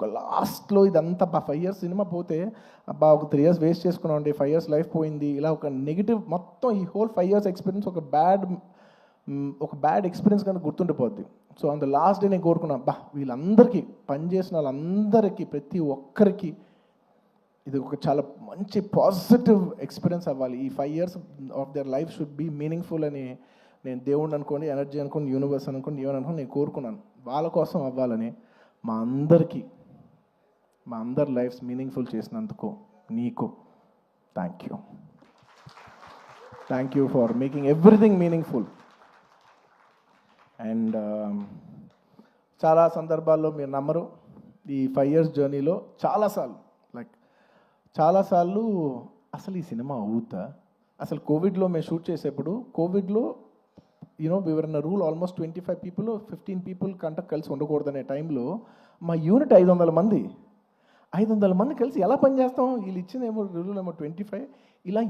ఒక లాస్ట్లో ఇదంతా 5 years సినిమా పోతే అబ్బా ఒక 3 years వేస్ట్ చేసుకున్నాం అండి, 5 years లైఫ్ పోయింది, ఇలా ఒక నెగిటివ్ మొత్తం ఈ హోల్ 5 years ఎక్స్పీరియన్స్ ఒక బ్యాడ్ ఎక్స్పీరియన్స్ కనుక గుర్తుండిపోద్ది. సో అంత లాస్ట్ డే నేను కోరుకున్నాను, అబ్బా వీళ్ళందరికీ పనిచేసిన వాళ్ళందరికీ ప్రతి ఒక్కరికి ఇది ఒక చాలా మంచి పాజిటివ్ ఎక్స్పీరియన్స్ అవ్వాలి. ఈ 5 years of their life should be meaningful అని నేను దేవుడిని అనుకోండి, ఎనర్జీ అనుకోండి, యూనివర్స్ అనుకోండి, ఏమని అనుకోండి నేను కోరుకున్నాను. వాళ్ళ కోసం అవ్వాలని మా అందరి లైఫ్స్ మీనింగ్ఫుల్ చేసినందుకు నీకు thank you for making everything meaningful. And చాలా సందర్భాల్లో మీరు నమ్మరు, ఈ 5 years జర్నీలో చాలాసార్లు అసలు ఈ సినిమా అవుతా, అసలు కోవిడ్లో మేము షూట్ చేసేప్పుడు కోవిడ్లో వివర్ ఇన్ రూల్ ఆల్మోస్ట్ 25 people 15 people కంట కలిసి ఉండకూడదనే టైంలో మా యూనిట్ 500 మంది కలిసి ఎలా పనిచేస్తాం, వీళ్ళు ఇచ్చిన రూల్ ఏమో 25 ఇలా